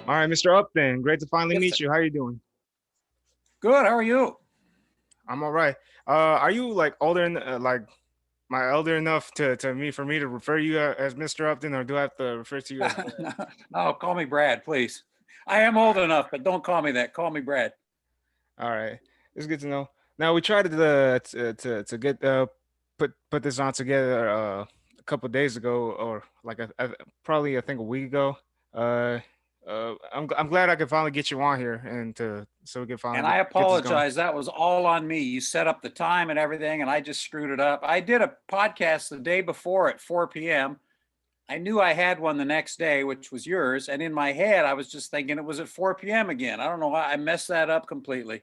All right, Mr. Upton, great to finally Yes, meet sir. you. How are you doing? Good. How are you? I'm all right. Are you like older, like my elder enough to me for me to refer you as Mr. Upton, or do I have to refer to you as Brad? No, no, call me Brad, please. I am All old right, enough, but don't call me that. Call me Brad. all right. It's good to know. Now we tried to get put this on together a couple days ago, or like probably I think a week ago. Uh, I'm glad I could finally get you on here and to so we can finally And I get this going. apologize. That was all on me. You set up the time and everything, and I just screwed it up. I did a podcast the day before at 4 p.m. I knew I had one the next day, which was yours. And in my head, I was just thinking it was at 4 p.m. again. I don't know why I messed that up completely.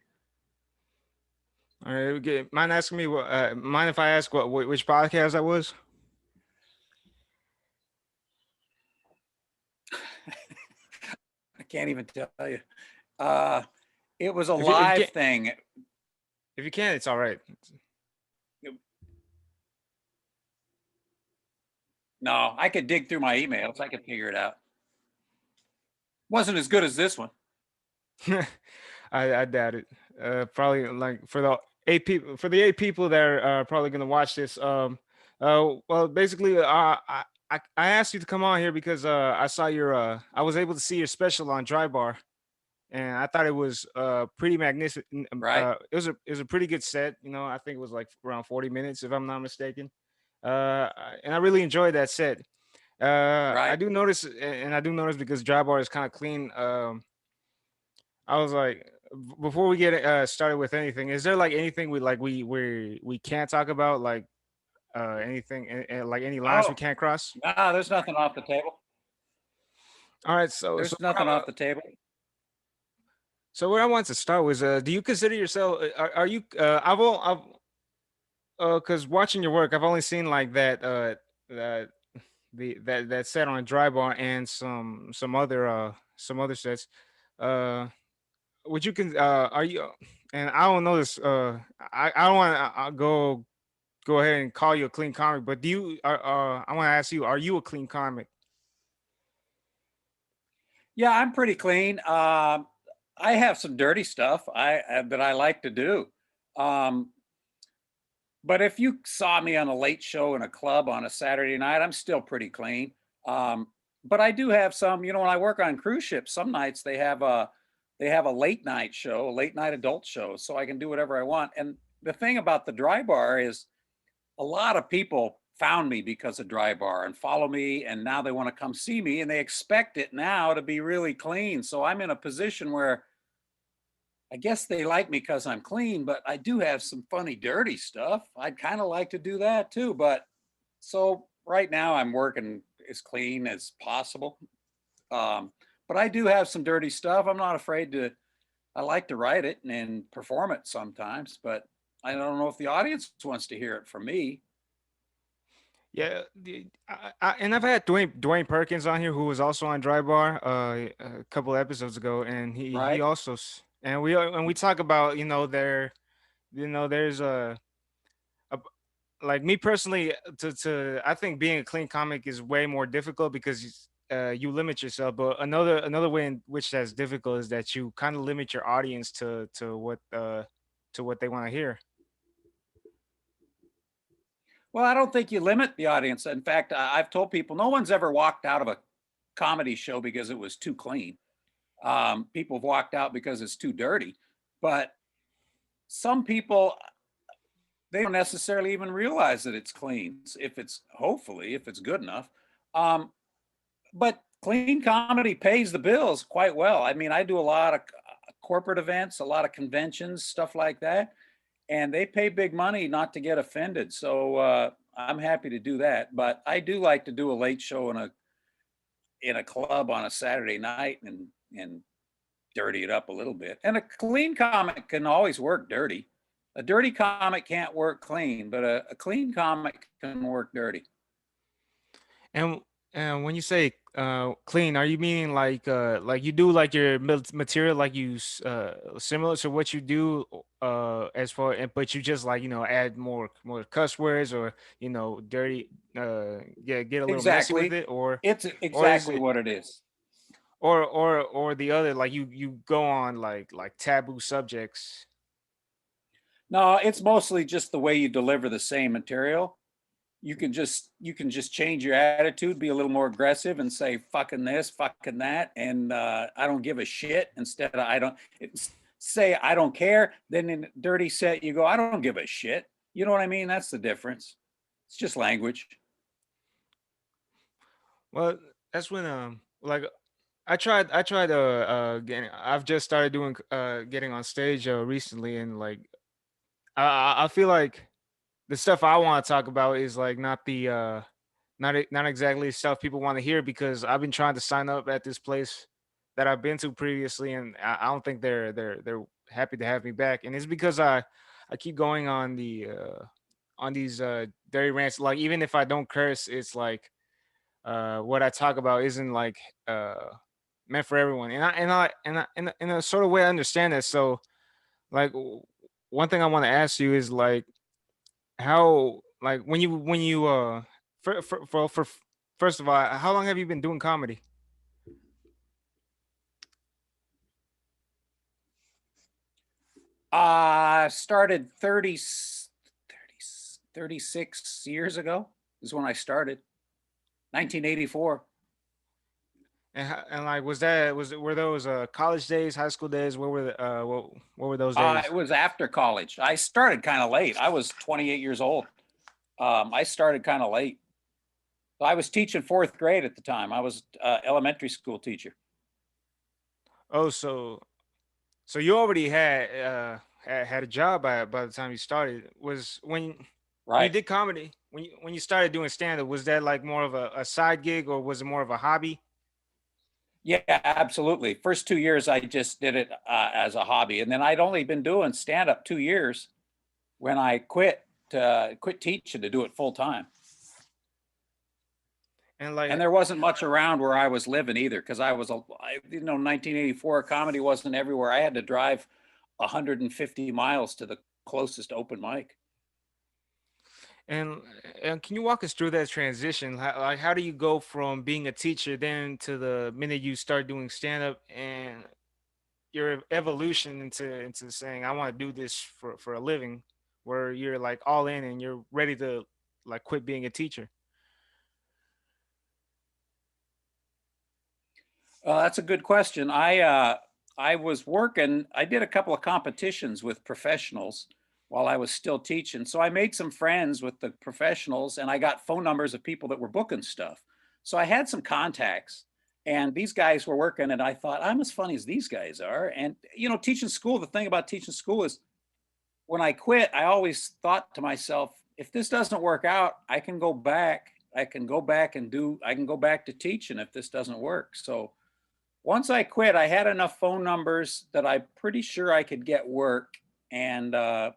All right, mind asking me what? Mind if I ask which podcast that was? I can't even tell you. Uh, it was a If you live can't, thing. if you can, it's all right. No, I could dig through my emails. I could figure it out. Wasn't as good as this one. I doubt it. Probably like for the eight people that are probably gonna watch this. Well, basically, I asked you to come on here because I saw your I was able to see your special on Dry Bar, and I thought it was pretty magnificent. Right? It was a pretty good set. You know, I think it was like around 40 minutes if I'm not mistaken. And I really enjoyed that set. I Right? do notice, and I do notice because Dry Bar is kind of clean. I was like, before we get started with anything, is there like anything we can't talk about, like anything, like any lines we Oh, can't cross? no, there's nothing off the table. All right, so There's nothing off the table. where I want to start was, do you consider yourself? Are you? Because watching your work, I've only seen like that that set on Dry Bar and some other sets. Uh, would you can are you? And I don't know this. I don't want to go ahead and call you a clean comic, but do you? I want to ask you: are you a clean comic? Yeah, I'm pretty clean. I have some dirty stuff that I like to do. Um, but if you saw me on a late show in a club on a Saturday night, I'm still pretty clean. Um, but I do have some. When I work on cruise ships, some nights they have a late night show, a late night adult show, so I can do whatever I want. And the thing about the dry bar is a lot of people found me because of dry bar and follow me, and now they want to come see me and they expect it now to be really clean. So I'm in a position where I guess they like me because I'm clean, but I do have some funny dirty stuff. I'd kind of like to do that too. But so right now I'm working as clean as possible. um, but I do have some dirty stuff. I'm not afraid to. I like to write it and perform it sometimes, but I don't know if the audience wants to hear it from me. Yeah, and I've had Dwayne Perkins on here who was also on Dry Bar a couple episodes ago, and he Right? also and we talk about there's a like me personally to I think being a clean comic is way more difficult because you limit yourself. But another way in which that's difficult is that you kind of limit your audience to what they want to hear. Well, I don't think you limit the audience. In fact, I've told people no one's ever walked out of a comedy show because it was too clean. People have walked out because it's too dirty. But some people, they don't necessarily even realize that it's clean. If it's hopefully if it's good enough. Um, but clean comedy pays the bills quite well. I mean, I do a lot of corporate events, a lot of conventions, stuff like that, and they pay big money not to get offended. So I'm happy to do that. But I do like to do a late show in a club on a Saturday night and dirty it up a little bit. And a clean comic can always work dirty. A dirty comic can't work clean, but a clean comic can work dirty. And when you say clean, are you meaning like you do like your material like similar to what you do as far and but you just like add more cuss words or dirty get a little messy with Exactly. it, It's or is exactly it what it is. or the other, like you go on like taboo subjects. No, it's mostly just the way you deliver the same material. You can just change your attitude, be a little more aggressive, and say "fucking this, fucking that," and I don't give a shit. Instead of I don't say I don't care. Then in dirty set, you go I don't give a shit. You know what I mean? That's the difference. It's just language. Well, that's when like I tried getting I've just started doing getting on stage recently, and like I feel like the stuff I want to talk about is like not the not exactly stuff people want to hear, because I've been trying to sign up at this place that I've been to previously, and I don't think they're happy to have me back, and it's because I keep going on these dirty rants. Like even if I don't curse, it's like what I talk about isn't like meant for everyone, and in a sort of way I understand that. So like one thing I want to ask you is like how, like when you for first of all, how long have you been doing comedy? Started 36 years ago is when I started. 1984. And like were those college days, high school days? What were those It days? was after college. I started kind of late. I was 28 years old. I started kind of late. I was teaching fourth grade at the time. I was elementary school teacher. Oh, so you already had a job by the time you started. Was when you Right. did comedy, when you started doing stand up, was that like more of a side gig, or was it more of a hobby? Yeah, absolutely. First 2 years, I just did it as a hobby, and then I'd only been doing stand up 2 years when I quit teaching to do it full time. And And like there wasn't much around where I was living either, because 1984 comedy wasn't everywhere. I had to drive 150 miles to the closest open mic. and and can you walk us through that transition? Like how do you go from being a teacher then to the minute you start doing stand up, and your evolution into saying I want to do this for a living, where you're like all in and you're ready to like quit being a teacher? That's a good question. I was working. I did a couple of competitions with professionals while I was still teaching. So I made some friends with the professionals, and I got phone numbers of people that were booking stuff. So I had some contacts, and these guys were working, and I thought I'm as funny as these guys are. And teaching school. The thing about teaching school is when I quit, I always thought to myself, if this doesn't work out, I can go back. I can go back and do. I can go back to teaching if this doesn't work. So once I quit, I had enough phone numbers that I'm pretty sure I could get work. And I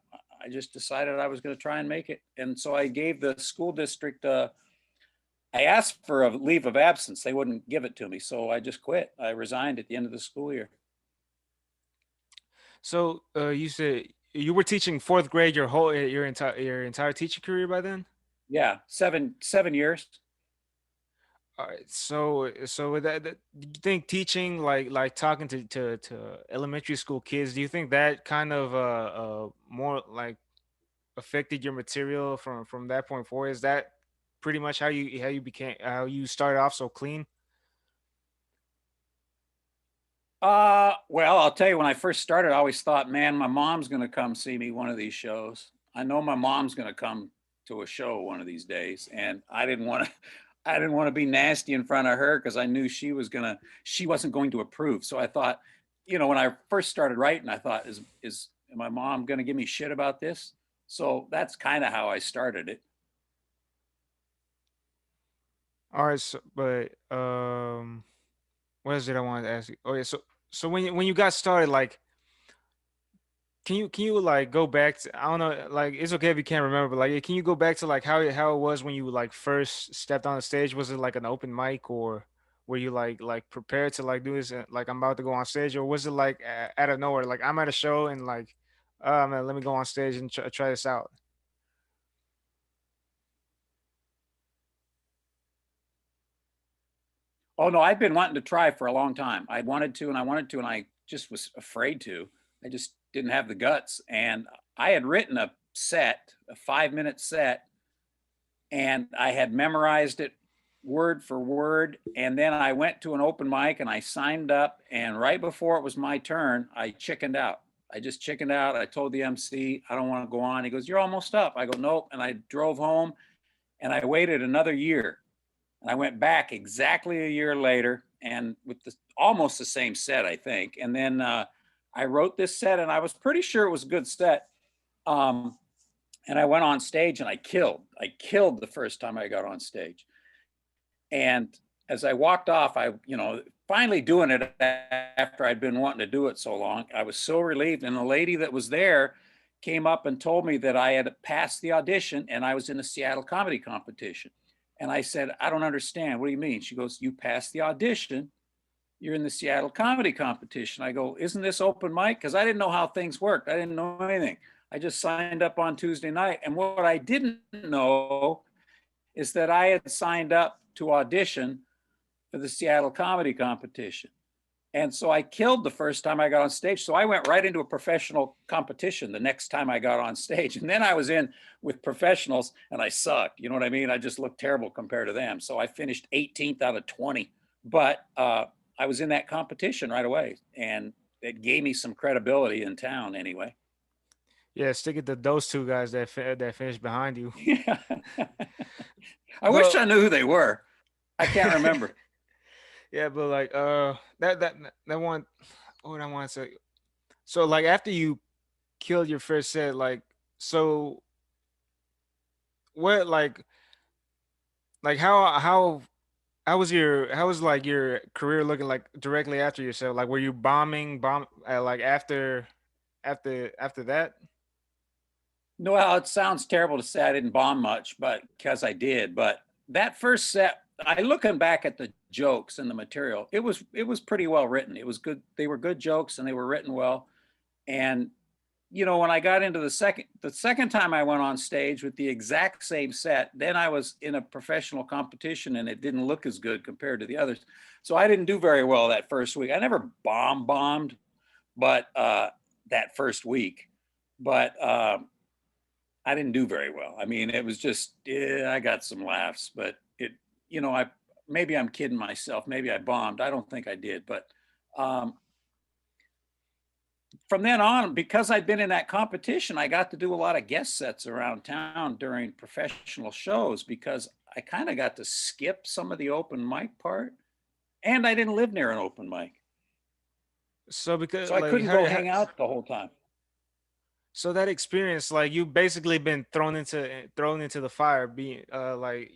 just decided I was going to try and make it. And so I gave the school district, I asked for a leave of absence. They wouldn't give it to me. So I just quit. I resigned at the end of the school year. So you said you were teaching fourth grade your entire teaching career by then. Yeah, 7 years. All right. So with that, do you think teaching like talking to elementary school kids, do you think that kind of more like affected your material from that point forward? Is that pretty much how you started off so clean? Well, I'll tell you, when I first started, I always thought, man, my mom's going to come see me one of these shows. I know my mom's going to come to a show one of these days, and I didn't want to. I didn't want to be nasty in front of her because I knew she wasn't going to approve. So I thought, when I first started writing, I thought, is my mom going to give me shit about this? So that's kind of how I started it. All right. But what is it I wanted to ask you? Oh yeah. So when you got started, like, can you like go back to, I don't know, like it's okay if you can't remember, but like can you go back to like how it was when you like first stepped on the stage? Was it like an open mic, or were you like prepared to like do this like I'm about to go on stage, or was it like out of nowhere, like I'm at a show and like Man, let me go on stage and try this out. Oh no, I've been wanting to try for a long time. I wanted to and I wanted to and I just was afraid to. I just didn't have the guts. And I had written a set, a 5-minute set, and I had memorized it word for word. And then I went to an open mic and I signed up. And right before it was my turn, I chickened out. I just chickened out. I told the MC, I don't want to go on. He goes, "You're almost up." I go, "Nope." And I drove home and I waited another year. And I went back exactly a year later and with almost the same set, I think. And then I wrote this set and I was pretty sure it was a good set. Um, and I went on stage and I killed. I killed the first time I got on stage. And as I walked off, finally doing it after I'd been wanting to do it so long, I was so relieved. And the lady that was there came up and told me that I had passed the audition and I was in the Seattle comedy competition. And I said, "I don't understand. What do you mean?" She goes, "You passed the audition. You're in the Seattle comedy competition." I go, "Isn't this open mic?" Because I didn't know how things worked. I didn't know anything. I just signed up on Tuesday night. And what I didn't know is that I had signed up to audition for the Seattle comedy competition. And so I killed the first time I got on stage. So I went right into a professional competition the next time I got on stage. And then I was in with professionals and I sucked. You know what I mean? I just looked terrible compared to them. So I finished 18th out of 20. But I was in that competition right away. And it gave me some credibility in town anyway. Yeah, stick it to those two guys that finished behind you. Yeah. I wish But I knew who they were. I can't remember. yeah, but like that one, what I want to say. So like after you killed your first set, like so what like how was like your career looking like directly after yourself? Like were you bomb like after that? Well, it sounds terrible to say I didn't bomb much, but because I did. But that first set, I looking back at the jokes and the material, it was pretty well written. It was good. They were good jokes and they were written well. And when I got into the second time I went on stage with the exact same set, then I was in a professional competition and it didn't look as good compared to the others. So I didn't do very well that first week. I never bombed, but that first week. But I didn't do very well. I mean, it was just, yeah, I got some laughs, but I maybe I'm kidding myself. Maybe I bombed. I don't think I did, but um, from then on, because I'd been in that competition, I got to do a lot of guest sets around town during professional shows because I kind of got to skip some of the open mic part, and I didn't live near an open mic, So because so I like couldn't go hang out the whole time. so that experience, like you basically been thrown into the fire, being like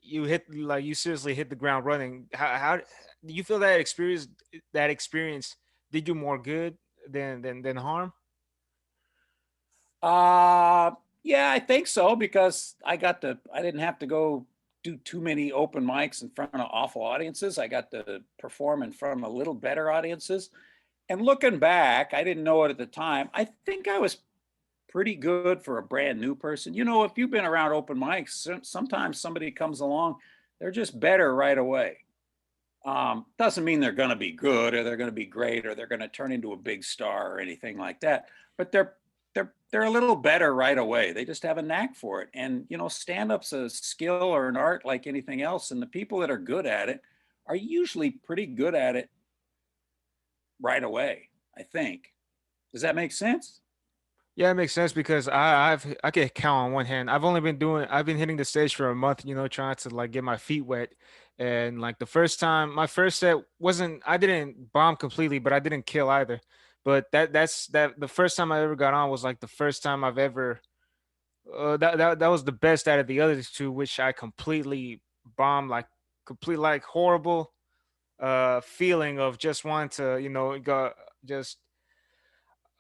you hit like you seriously hit the ground running. How do you feel that experience did you more good than harm? Uh yeah, I think so because I didn't have to go do too many open mics in front of awful audiences. I got to perform in front of a little better audiences. And looking back, I didn't know it at the time. I think I was pretty good for a brand new person. If you've been around open mics, sometimes somebody comes along, they're just better right away. Doesn't mean they're going to be good or they're going to be great or they're going to turn into a big star or anything like that. But they're a little better right away. They just have a knack for it. And stand-up's a skill or an art like anything else. And the people that are good at it are usually pretty good at it right away, I think. Does that make sense? Yeah, it makes sense because I can count on one hand. I've been hitting the stage for a month, trying to like get my feet wet. And like the first time, my first set wasn't I didn't bomb completely, but I didn't kill either. But that the first time I ever got on was like the first time I've ever that was the best out of the other two, which I completely bombed, like complete like horrible feeling of just wanting to, go just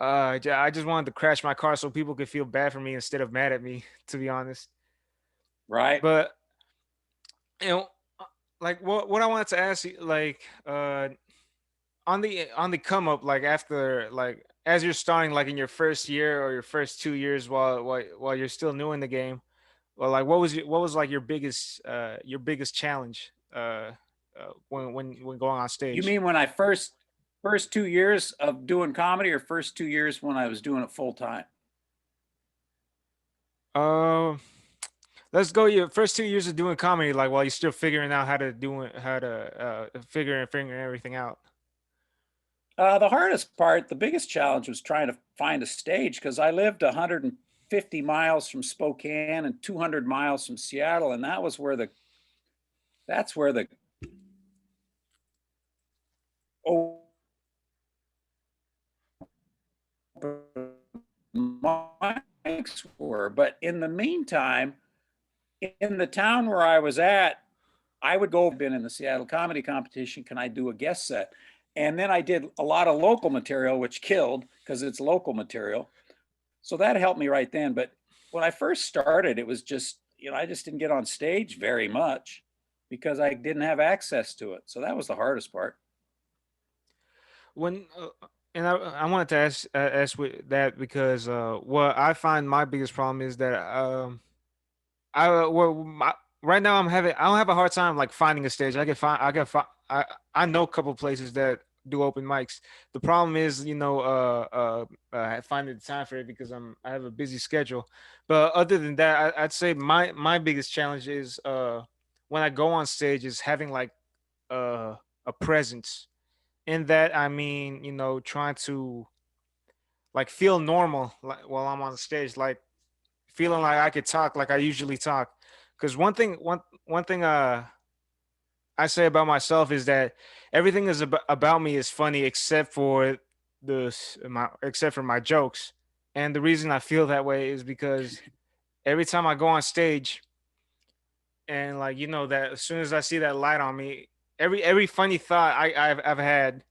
I just wanted to crash my car so people could feel bad for me instead of mad at me, to be honest. Right. But you know, uh, like what I wanted to ask you, like on the come up, like as you're starting, like in your first year or your first 2 years, while you're still new in the game, well, like what was like your biggest challenge when going on You stage? mean when I first 2 years of doing comedy, or first 2 years when I was doing it full time? Uh, let's go your first 2 years of doing comedy, like while you're still figuring out how to figuring everything out. The hardest part, the biggest challenge was trying to find a stage because I lived 150 miles from Spokane and 200 miles from Seattle, and that's where the open mics were. But in the meantime, in the town where I was at, I would go, been in the Seattle comedy competition. Can I do a guest set? And then I did a lot of local material, which killed because it's local material. So that helped me right then. But when I first started, it was just, I just didn't get on stage very much because I didn't have access to it. So that was the hardest part. When and I wanted to ask with that because what I find my biggest problem is that right now I don't have a hard time like finding a stage. I know a couple places that do open mics. The problem is, finding the time for it because I have a busy schedule. But other than that, I'd say my biggest challenge is when I go on stage is having like uh, a presence. In that, I mean, trying to like feel normal like while I'm on stage, like feeling like I could talk like I usually talk. Because one thing I say about myself is that everything is about me is funny except for except for my jokes. And the reason I feel that way is because every time I go on stage and like that as soon as I see that light on me, every funny thought I've had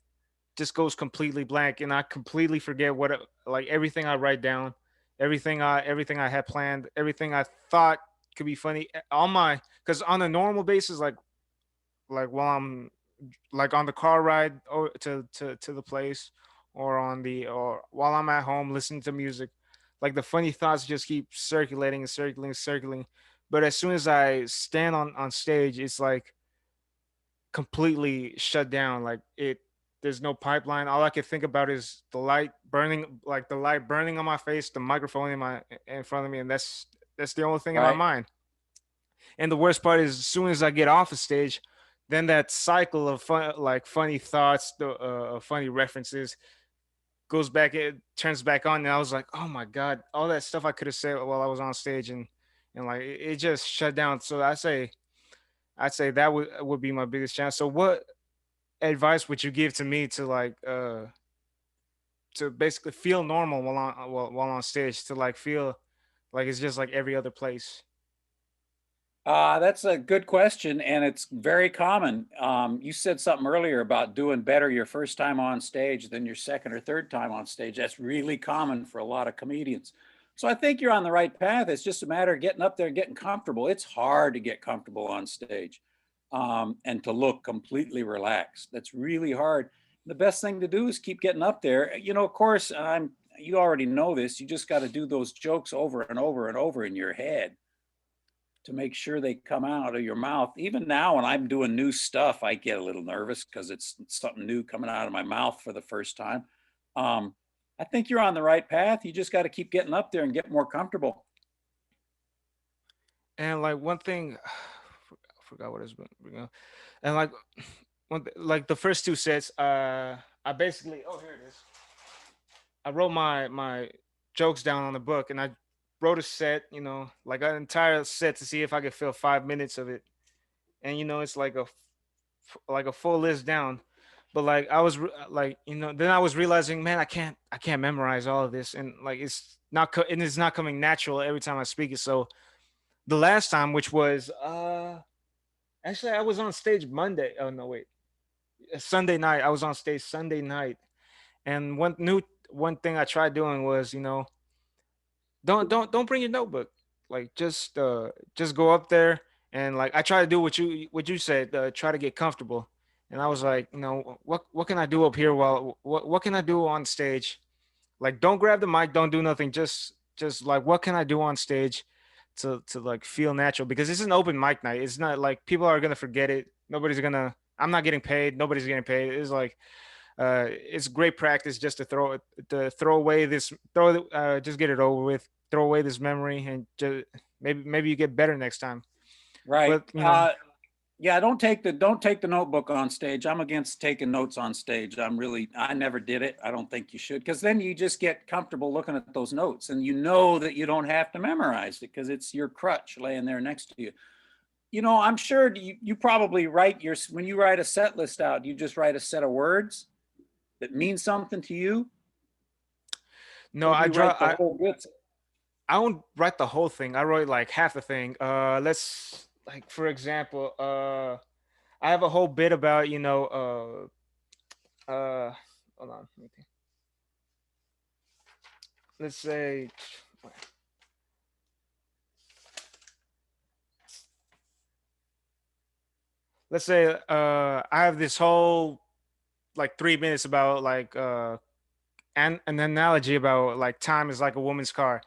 just goes completely blank, and I completely forget like everything I write down, everything I had planned, everything I thought could be funny. All my Because on a normal basis, like while I'm like on the car ride or to the place, or while I'm at home listening to music, like the funny thoughts just keep circulating and circling and circling. But as soon as I stand on stage, it's like completely shut down. Like there's no pipeline. All I can think about is the light burning on my face, the microphone in front of me, and that's the only thing in my Right. mind. And the worst part is, as soon as I get off the stage, then that cycle of funny thoughts, the funny references goes back. It turns back on, and I was like, oh my god, all that stuff I could have said while I was on stage, and like it just shut down. So I'd say that would be my biggest challenge. So what advice would you give to me to basically feel normal while on stage, to like feel like it's just like every other place? That's a good question, and it's very common. You said something earlier about doing better your first time on stage than your second or third time on stage. That's really common for a lot of comedians. So I think you're on the right path. It's just a matter of getting up there and getting comfortable. It's hard to get comfortable on stage, and to look completely relaxed. That's really hard. The best thing to do is keep getting up there. Of course, you already know this. You just got to do those jokes over and over and over in your head to make sure they come out of your mouth. Even now, when I'm doing new stuff, I get a little nervous because it's something new coming out of my mouth for the first time. Um, I think you're on the right path. You just got to keep getting up there and get more comfortable. And like one thing, I forgot what it was bring up. And like like the first two sets, I basically, oh, here it is. I wrote my jokes down on the book, and I wrote a set, like an entire set to see if I could fill 5 minutes of it. And it's like like a full list down. But like like then I was realizing, man, I can't memorize all of this, and like and it's not coming natural every time I speak it. So the last time, which was actually I was on stage Monday. Oh no, wait, Sunday night. I was on stage Sunday night, and one thing I tried doing was, don't bring your notebook. Like just go up there, and like I try to do what you said, try to get comfortable. And I was like, what can I do up here, what can I do on stage Like, don't grab the mic, don't do nothing. Just like, what can I do on stage to like feel natural? Because it's an open mic night. It's not like people are gonna forget it. Nobody's gonna. I'm not getting paid. Nobody's getting paid. It's like it's great practice just to throw away this just get it over with. Throw away this memory and just maybe you get better next time. Right. But you know, Yeah, don't take the notebook on stage. I'm against taking notes on stage. I never did it. I don't think you should, because then you just get comfortable looking at those notes and you know that you don't have to memorize it because it's your crutch laying there next to you. I'm sure you probably write when you write a set list out, you just write a set of words that mean something to you, no, or do you write the whole bits? I don't write the whole thing. I write like half the thing. Let's like for example, I have a whole bit about hold on, let's say I have this whole like 3 minutes about like an analogy about like time is like a woman's car.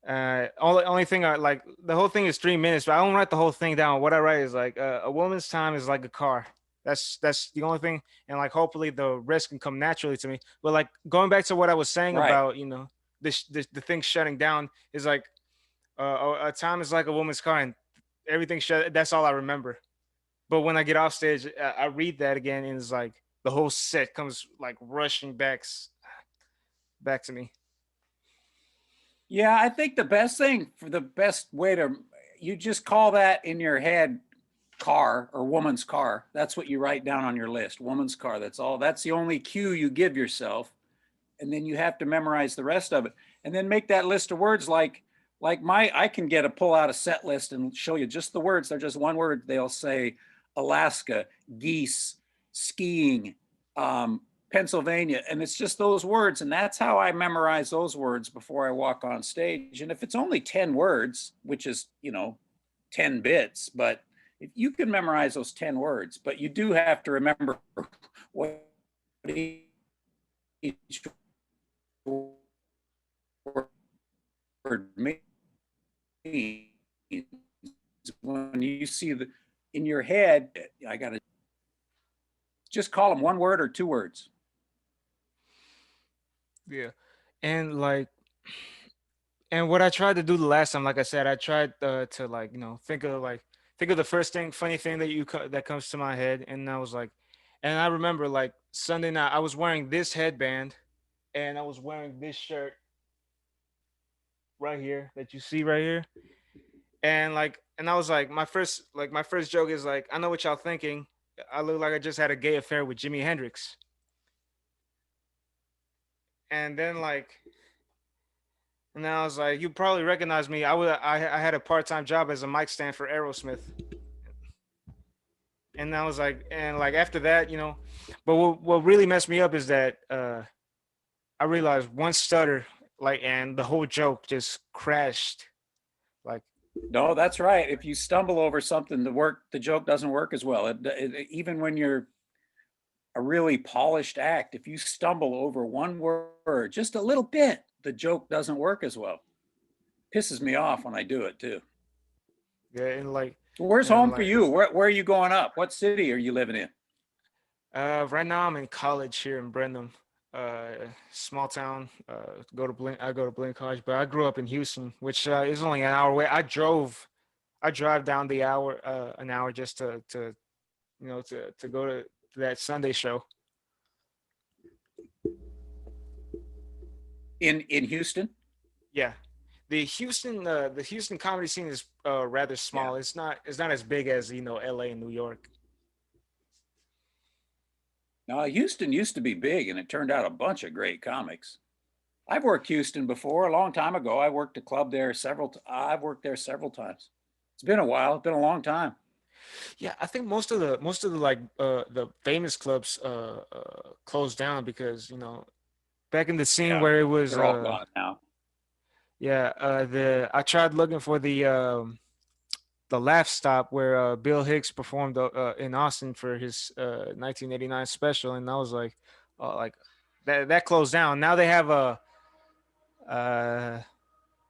Only thing I like the whole thing is 3 minutes, but I don't write the whole thing down. What I write is like a woman's time is like a car. That's the only thing, and like hopefully the rest can come naturally to me. But like going back to what I was saying Right. about the thing shutting down is like a time is like a woman's car, and everything shut. That's all I remember. But when I get off stage, I read that again, and it's like the whole set comes like rushing back to me. Yeah, I think the best way to, you just call that in your head car or woman's car. That's what you write down on your list. Woman's car. That's all. That's the only cue you give yourself. And then you have to memorize the rest of it. And then make that list of words I can pull out a set list and show you just the words. They're just one word. They'll say Alaska, geese, skiing, Pennsylvania. And it's just those words. And that's how I memorize those words before I walk on stage. And if it's only 10 words, which is, 10 bits, but if you can memorize those 10 words, but you do have to remember what each word means. When you see in your head, I got to just call them one word or two words. Yeah, and like and what I tried to do the last time, like I said, I tried to like think of the first thing, funny thing that comes to my head, and I was like, and I remember like Sunday night I was wearing this headband, and I was wearing this shirt right here that you see right here, and I was like, my first joke is like, I know what y'all thinking. I look like I just had a gay affair with Jimi Hendrix, and then like and then I was like, you probably recognize me. I had a part time job as a mic stand for Aerosmith. And I was like, and like after that, but what really messed me up is that I realized one stutter, like, and the whole joke just crashed. Like, No, that's right. If you stumble over something, the joke doesn't work as well. Even when you're a really polished act, if you stumble over one word, just a little bit, the joke doesn't work as well. Pisses me off when I do it too. yeah, Where's and home for like, you? Where are you going up? What city are you living in? right now I'm in college here in Brenham, small town. I go to Blinn College, but I grew up in Houston, which is only an hour away. I drive down an hour just to go to that Sunday show. In Houston? Yeah, the Houston comedy scene is rather Yeah. small. It's not as big as L.A. and New York. No, Houston used to be big and it turned out a bunch of great comics. I've worked Houston before a long time ago. I worked a club there I've worked there several times. It's been a while. It's been a long time. Yeah, I think most of the like the famous clubs closed down because back in the scene Yeah. where it was They're all gone now. yeah the I tried looking for the Laugh Stop where Bill Hicks performed in Austin for his 1989 special, and I was like, like that closed down. Now they have a uh,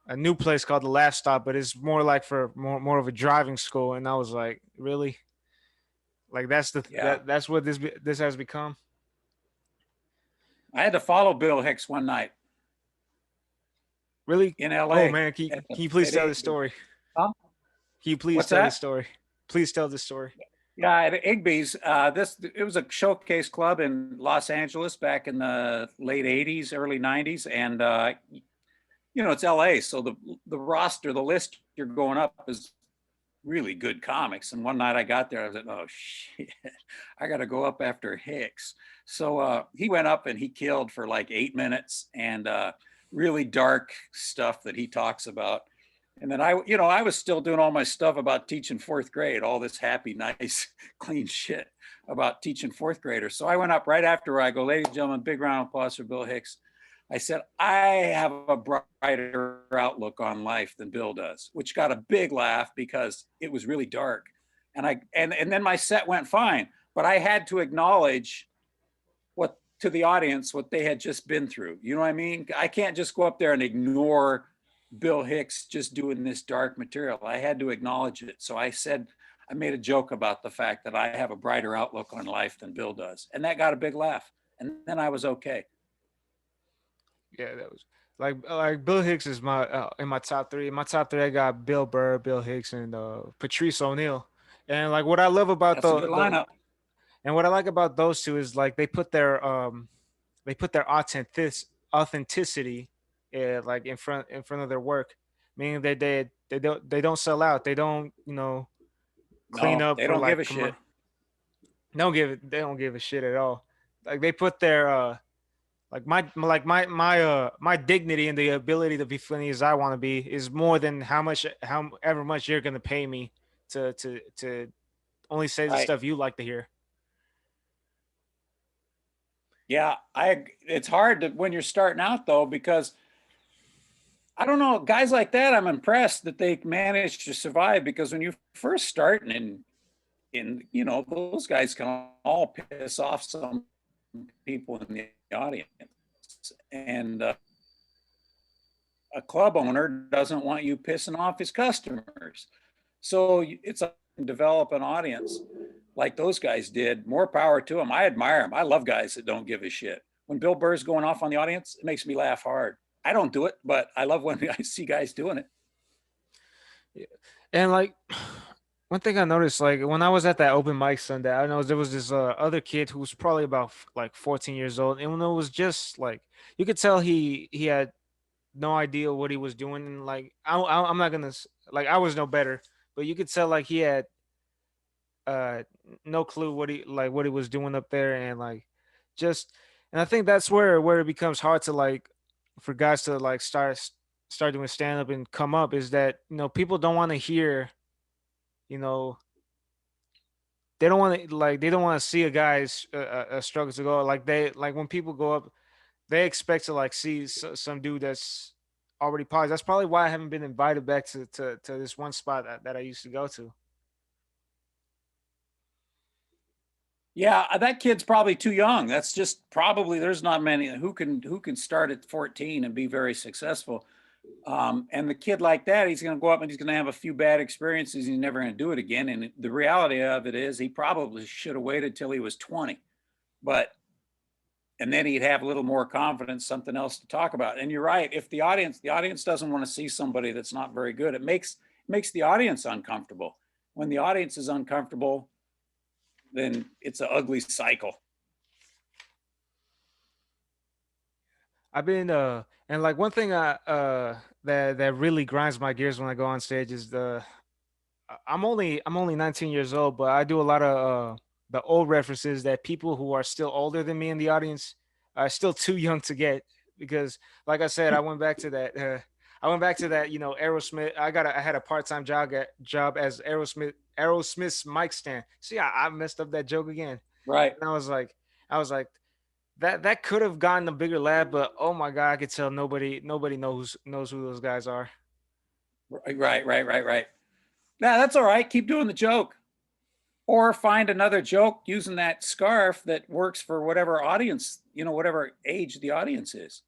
a new place called the Last Stop, but it's more like for more of a driving school. And I was like, really? Like Yeah. that's what this has become. I had to follow Bill Hicks one night Really? in Oh LA man, at can you please tell this Igby's. story? Huh? Can you please What's tell this that? story? Please tell this story. Yeah, at Igby's. It was a showcase club in Los Angeles back in the late '80s, early '90s, and it's LA, so the roster, the list you're going up is really good comics. And one night I got there, I was like, oh shit, I got to go up after Hicks. So he went up and he killed for like 8 minutes, and really dark stuff that he talks about. And then I was still doing all my stuff about teaching fourth grade, all this happy, nice, clean shit about teaching fourth graders. So I went up right after. I go, ladies and gentlemen, big round of applause for Bill Hicks. I said, I have a brighter outlook on life than Bill does, which got a big laugh because it was really dark. And then my set went fine, but I had to acknowledge what to the audience what they had just been through. You know what I mean? I can't just go up there and ignore Bill Hicks just doing this dark material. I had to acknowledge it. So I made a joke about the fact that I have a brighter outlook on life than Bill does. And that got a big laugh. And then I was okay. Yeah, that was like Bill Hicks is my in my top three. In my top three, I got Bill Burr, Bill Hicks, and Patrice O'Neill. And like what I love about That's a good the lineup. and what I like about those two is like they put their authenticity like in front of their work, meaning that they don't sell out. They don't clean No, up they for don't give like a shit. they don't give a shit at all. Like they put their like my dignity and the ability to be funny as I want to be is more than however much you're gonna pay me to only say the Right. stuff you like to hear. Yeah, it's hard to when you're starting out though, because I don't know, guys like that, I'm impressed that they managed to survive, because when you first starting those guys can all piss off some people in the audience. And a club owner doesn't want you pissing off his customers. So it's a develop an audience like those guys did. More power to them. I admire them. I love guys that don't give a shit. When Bill Burr's going off on the audience, it makes me laugh hard. I don't do it, but I love when I see guys doing it. Yeah. And like one thing I noticed, like when I was at that open mic Sunday, I know there was this other kid who was probably about like 14 years old, and it was just like you could tell he had no idea what he was doing, and like I'm not gonna like I was no better, but you could tell like he had uh no clue what he was doing up there, and like just and I think that's where it becomes hard to like for guys to like start doing stand up and come up is that people don't want to hear you know they don't want to like they don't want to see a guy's struggle to go like they like when people go up they expect to like see some dude that's already paused. That's probably why I haven't been invited back to this one spot that I used to go to. Yeah, that kid's probably too young. That's just probably there's not many who can start at 14 and be very successful. And the kid like that, he's going to go up and he's going to have a few bad experiences. He's never going to do it again. And the reality of it is, he probably should have waited till he was 20. But and then he'd have a little more confidence, something else to talk about. And you're right. If the audience doesn't want to see somebody that's not very good, it makes the audience uncomfortable. When the audience is uncomfortable, then it's an ugly cycle. I've been and like one thing that really grinds my gears when I go on stage is I'm only 19 years old, but I do a lot of the old references that people who are still older than me in the audience are still too young to get because, like I said, I went back to that. I went back to that. Aerosmith. I had a part time job as Aerosmith's mic stand. See, I messed up that joke again, Right. and I was like that could have gotten a bigger laugh, but oh my god, I could tell nobody knows who those guys are. Right. Now that's all right. Keep doing the joke. Or find another joke using that scarf that works for whatever audience, whatever age the audience is.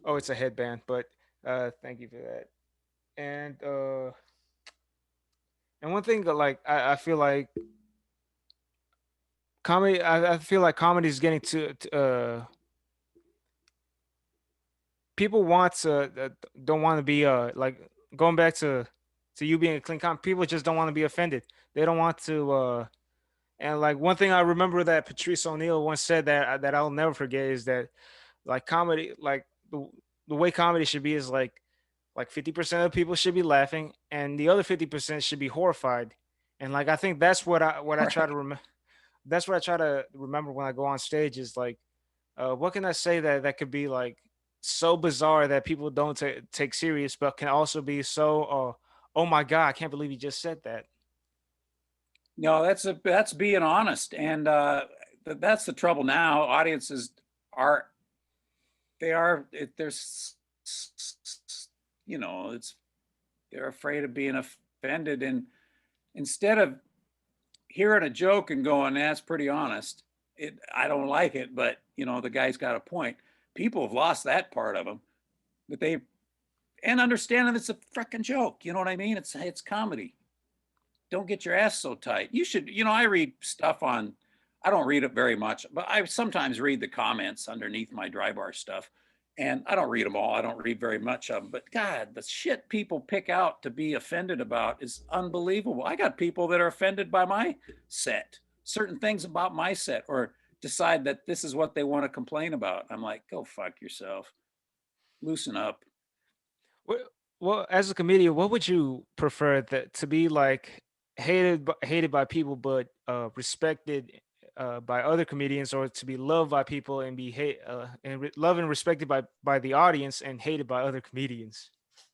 Oh, it's a headband, but Thank you for that. And and one thing that, like, I feel like comedy. I feel like comedy is getting to people want to don't want to be like going back to you being a clean comic. People just don't want to be offended. They don't want to. And like one thing I remember that Patrice O'Neill once said that I'll never forget is that like comedy, like the way comedy should be is like 50% of people should be laughing and the other 50% should be horrified. And like I think that's what I try to Right. remember. That's what I try to remember when I go on stage is like, what can I say that could be like so bizarre that people don't take serious, but can also be so, oh my god, I can't believe you just said that. No, that's being honest, and that's the trouble now. Audiences are they are it, there's you know it's they're afraid of being offended, and instead of hearing a joke and going, "That's pretty honest," I don't like it, but the guy's got a point. People have lost that part of them, but they and understanding it's a freaking joke. You know what I mean? It's comedy. Don't get your ass so tight. You should, I read stuff on, I don't read it very much, but I sometimes read the comments underneath my dry bar stuff. And I don't read them all. I don't read very much of them. But God, the shit people pick out to be offended about is unbelievable. I got people that are offended by my set, certain things about my set, or decide that this is what they want to complain about. I'm like, go fuck yourself. Loosen up. Well, well, as a comedian, what would you prefer that to be like hated by people but respected by other comedians, or to be loved by people and be loved and respected by the audience and hated by other comedians?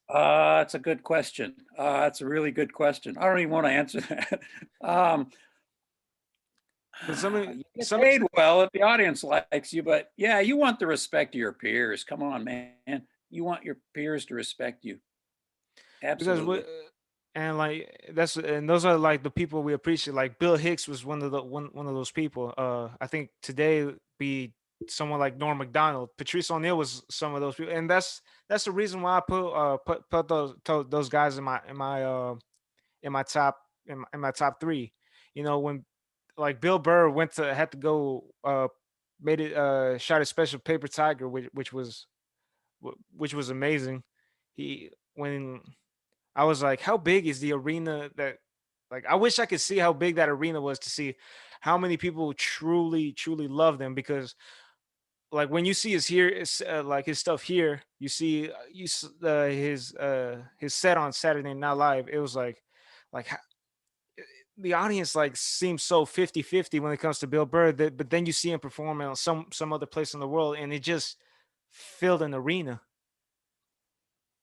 It's a good question. It's a really good question. I don't even want to answer that. Um, Because some of you get some paid well if the audience likes you, but yeah, you want the respect of your peers. Come on, man. You want your peers to respect you. because we Absolutely. and like that's and those are like the people we appreciate. Like Bill Hicks was one of those people. I think today be someone like Norm Macdonald. Patrice O'Neill was some of those people, and that's the reason why I put those guys in my top in my top three. You know, when like Bill Burr had to go made it shot a special Paper Tiger, which was amazing. He when I was like, how big is the arena that like I wish I could see how big that arena was to see how many people truly love them, because like when you see like his stuff here, you see his set on Saturday Night Live. It was like the audience like seems so 50-50 when it comes to Bill Burr, but then you see him perform on some other place in the world and it just filled an arena.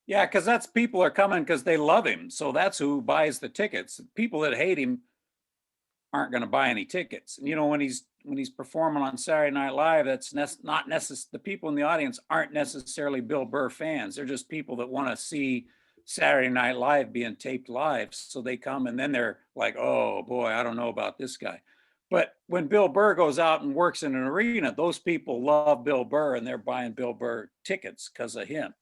Yeah, because that's people are coming because they love him. So that's who buys the tickets. People that hate him aren't going to buy any tickets. And when he's performing on Saturday Night Live, that's not necessarily the people in the audience aren't necessarily Bill Burr fans. They're just people that want to see Saturday Night Live being taped live. So they come and then they're like, oh boy, I don't know about this guy. But when Bill Burr goes out and works in an arena, those people love Bill Burr and they're buying Bill Burr tickets because of him.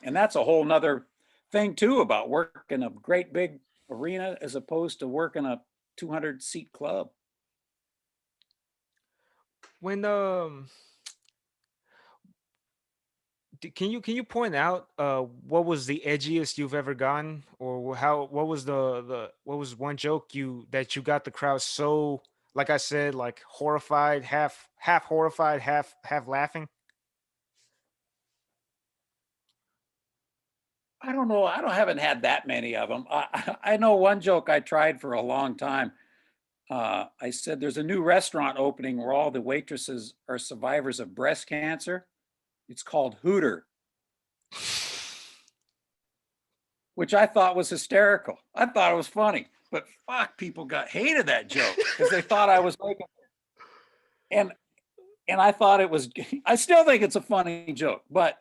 And that's a whole nother thing too about working a great big arena as opposed to working a 200 seat club. When can you point out what was the edgiest you've ever gotten, or how what was the what was one joke you got the crowd so, like I said, like horrified, half horrified, half laughing? I don't know. I don't haven't had that many of them. I know one joke I tried for a long time. I said there's a new restaurant opening where all the waitresses are survivors of breast cancer. It's called Hooter, which I thought was hysterical. I thought it was funny, but fuck, people got hated that joke because they thought I was making and and I thought it was. I still think it's a funny joke, but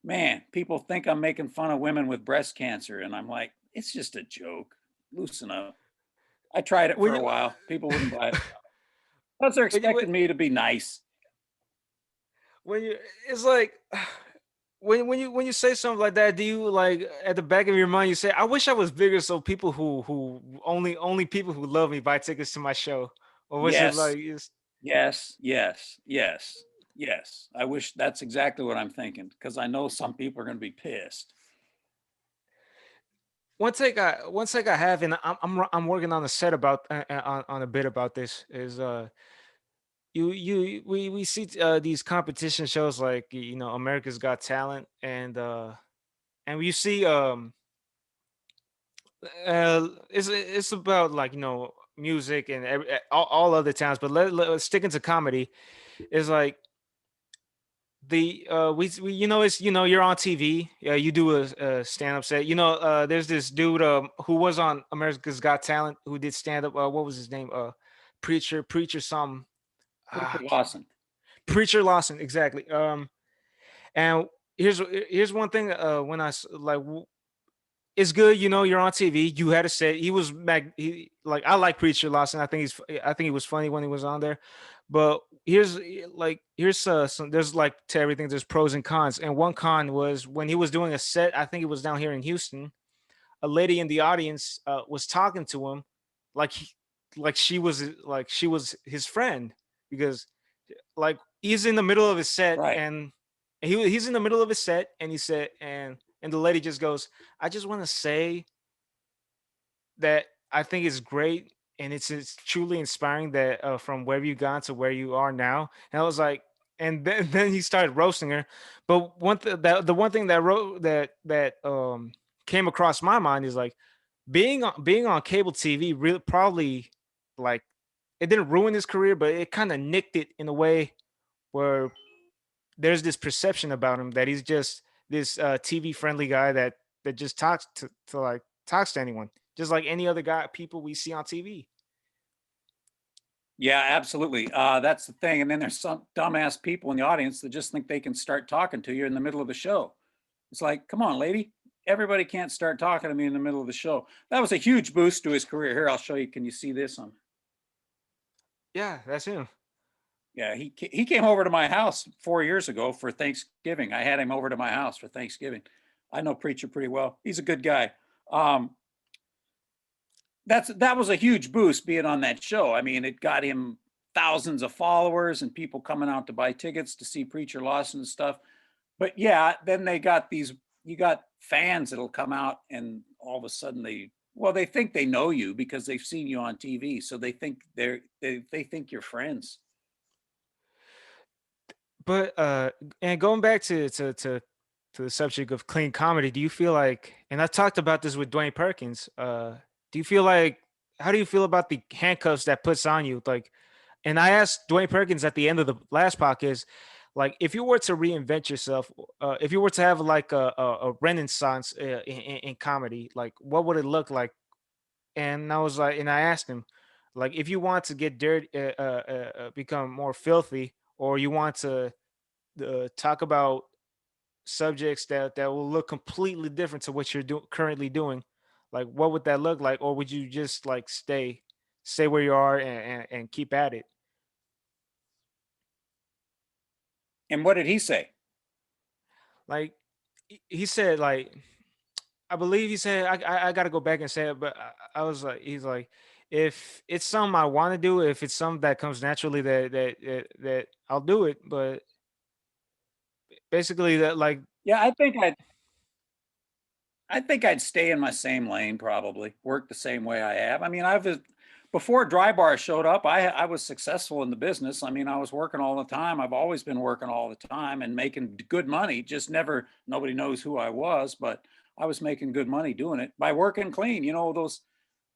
man, people think I'm making fun of women with breast cancer, and I'm like, it's just a joke. Loosen up. I tried it when for a you while. People wouldn't buy it. Plus, they're when you expecting me to be nice. when you it's like when you say something like that, do you like at the back of your mind you say, "I wish I was bigger so people who only people who love me buy tickets to my show," or was it Yes, like is yes, yes, yes, yes. I wish that's exactly what I'm thinking because I know some people are going to be pissed. one take I have, and I'm working on a set about on a bit about this is you we see these competition shows like America's Got Talent, and you see it's about like music and all other talents, but let's stick into comedy. Is like the we it's you're on TV, you do a stand up set. There's this dude who was on America's Got Talent who did stand up. What was his name? Preacher some Preacher I can't Lawson. Preacher Lawson, exactly. And here's one thing. When it's good, you're on TV. You had to say he was like I like Preacher Lawson. I think he was funny when he was on there. But here's some there's like to everything there's pros and cons. And one con was when he was doing a set. I think it was down here in Houston. A lady in the audience was talking to him like she was his friend because like he's in the middle of his set Right. and he's in the middle of his set and he said and the lady just goes, I just want to say that I think it's great and it's truly inspiring that from where you gone to where you are now. And I was like, and then, then he started roasting her. But the one thing that came across my mind is like being on cable TV really probably like it didn't ruin his career, but it kind of nicked it in a way where there's this perception about him that he's just this TV friendly guy that just talks to anyone, just like any other guy people we see on TV. Yeah, absolutely. That's the thing. And then there's some dumbass people in the audience that just think they can start talking to you in the middle of the show. It's like, come on, lady. Everybody can't start talking to me in the middle of the show. That was a huge boost to his career. Here, I'll show you. Can you see this on? Yeah, that's him. Yeah, he came over to my house 4 years ago for Thanksgiving. I had him over to my house for Thanksgiving. I know Preacher pretty well. He's a good guy. Um, that was a huge boost being on that show. I mean, it got him thousands of followers and people coming out to buy tickets to see Preacher Lawson and stuff. But yeah, then they got these. You got fans that'll come out and all of a sudden they think they know you because they've seen you on TV, so they think they think you're friends. But and going back to the subject of clean comedy, do you feel like, and I talked about this with Dwayne Perkins, do you feel like, how do you feel about the handcuffs that puts on you? Like, and I asked Dwayne Perkins at the end of the last podcast, like, if you were to reinvent yourself, if you were to have like a renaissance in comedy, like, what would it look like? And I was like, and I asked him, like, if you want to get dirty, become more filthy, or you want to talk about subjects that will look completely different to what you're currently doing, like, what would that look like? Or would you just like stay where you are and keep at it? And what did he say? Like he said, like, I believe he said, I got to go back and say it, but I was like, he's like, if it's something I want to do, if it's something that comes naturally, that I'll do it. But basically, that like, Yeah, I think I'd stay in my same lane, probably work the same way I have. I mean, before Dry Bar showed up, I was successful in the business. I mean, I was working all the time. I've always been working all the time and making good money. Just never nobody knows who I was, but I was making good money doing it by working clean. You know, those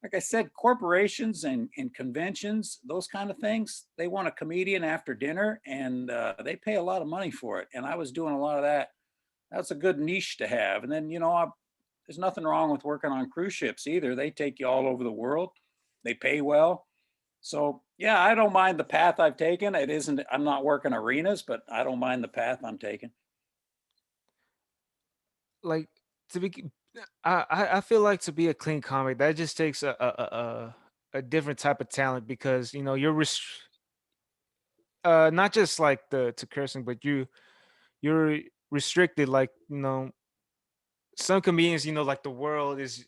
like I said, corporations and conventions, those kind of things, they want a comedian after dinner and they pay a lot of money for it. And I was doing a lot of that. That's a good niche to have. And then, there's nothing wrong with working on cruise ships either. They take you all over the world. They pay well. So yeah, I don't mind the path I've taken. It isn't, I'm not working arenas, but I don't mind the path I'm taking. like to be I feel like to be a clean comic that just takes a different type of talent because you're not just like the to cursing, but you're restricted. Like, some comedians, like the world is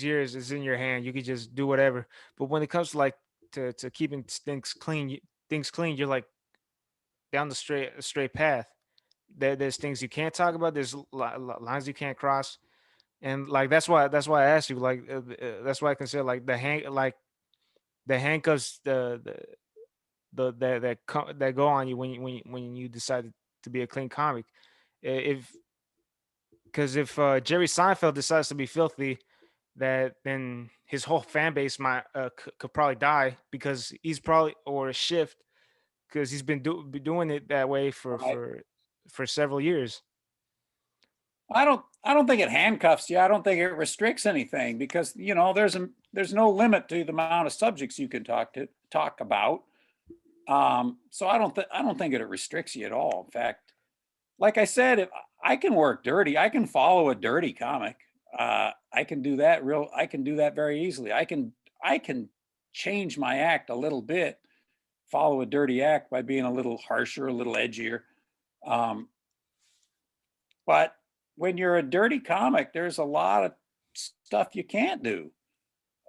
yours, is in your hand. You could just do whatever. But when it comes to like to keeping things clean, you're like down the straight path. There's things you can't talk about. There's lines you can't cross, and like that's why I asked you. Like that's why I consider like the handcuffs, that go on you when you decide to be a clean comic. If Because if Jerry Seinfeld decides to be filthy, that then his whole fan base might could probably die, because he's probably, or shift, because he's been doing it that way for Right. several years. I don't think it handcuffs you. I don't think it restricts anything because there's no limit to the amount of subjects you can talk about. So I don't think it restricts you at all. In fact, like I said, if I can work dirty, I can follow a dirty comic. I can do that very easily. I can change my act a little bit, follow a dirty act by being a little harsher, a little edgier. Um, but when you're a dirty comic, there's a lot of stuff you can't do.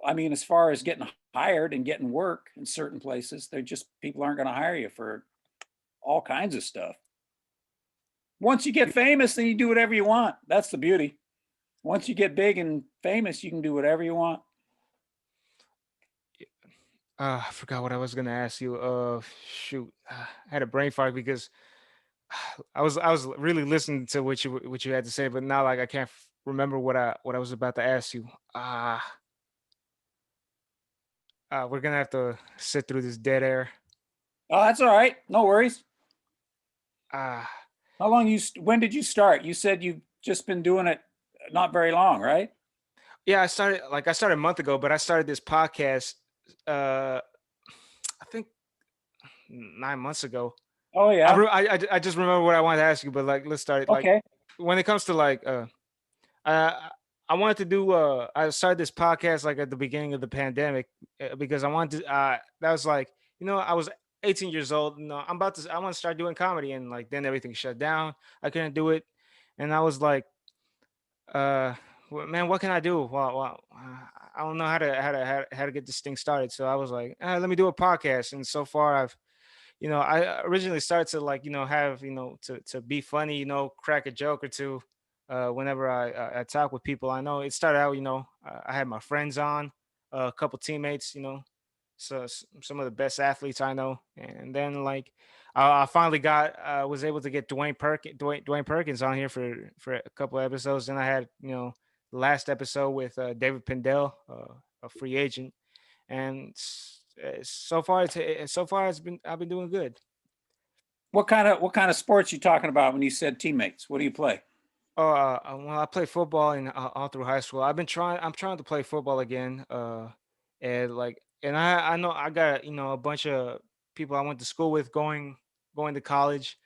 I mean, as far as getting hired and getting work in certain places, they're just people aren't going to hire you for all kinds of stuff. Once you get famous, then you do whatever you want. That's the beauty. Once you get big and famous, you can do whatever you want. I forgot what I was gonna ask you. Shoot, I had a brain fart because I was really listening to what you had to say, but now like I can't remember what I was about to ask you. We're gonna have to sit through this dead air. Oh, that's all right. No worries. Ah, How long when did you start? You said you've just been doing it not very long, right? yeah, I started a month ago, but I started this podcast. Uh, I think 9 months ago. Oh yeah. I just remember what I wanted to ask you, but like let's start it. Like Okay. when it comes to like I I wanted to do I started this podcast like at the beginning of the pandemic, because I wanted to that was like, I was 18 years old. No, I want to start doing comedy, and like then everything shut down. I couldn't do it, and I was like, uh man, what can I do? Well, I don't know how to get this thing started. So I was like, let me do a podcast. And so far I originally started to like, have, to be funny, crack a joke or two, whenever I talk with people. I know it started out, I had my friends on, a couple teammates, so some of the best athletes I know. And then like I finally got was able to get Dwayne Perkins on here for a couple of episodes. Then I had, the last episode with David Pindell, a free agent. And so far I've been doing good. What kind of sports you talking about when you said teammates? What do you play? Oh, well, I played football in all through high school. I'm trying to play football again. And I know I got, a bunch of people I went to school with going to college.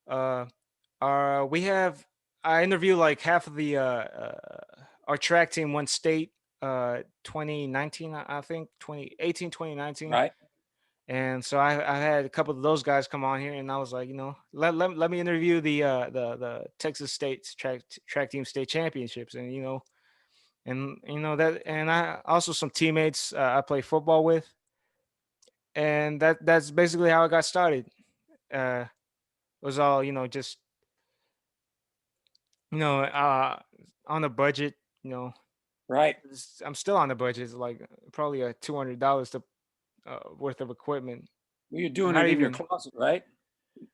Uh, we have I interviewed like half of the our track team won state 2019, I think 2018, 2019. Right. And so I had a couple of those guys come on here, and I was like, let me interview the Texas State track team state championships, and that, and I also some teammates I play football with, and that's basically how I got started. It was all, just, you know uh on a budget. Right. I'm still on the budget. It's like probably a $200 to worth of equipment. Well, you're doing Not it in your even. closet, right?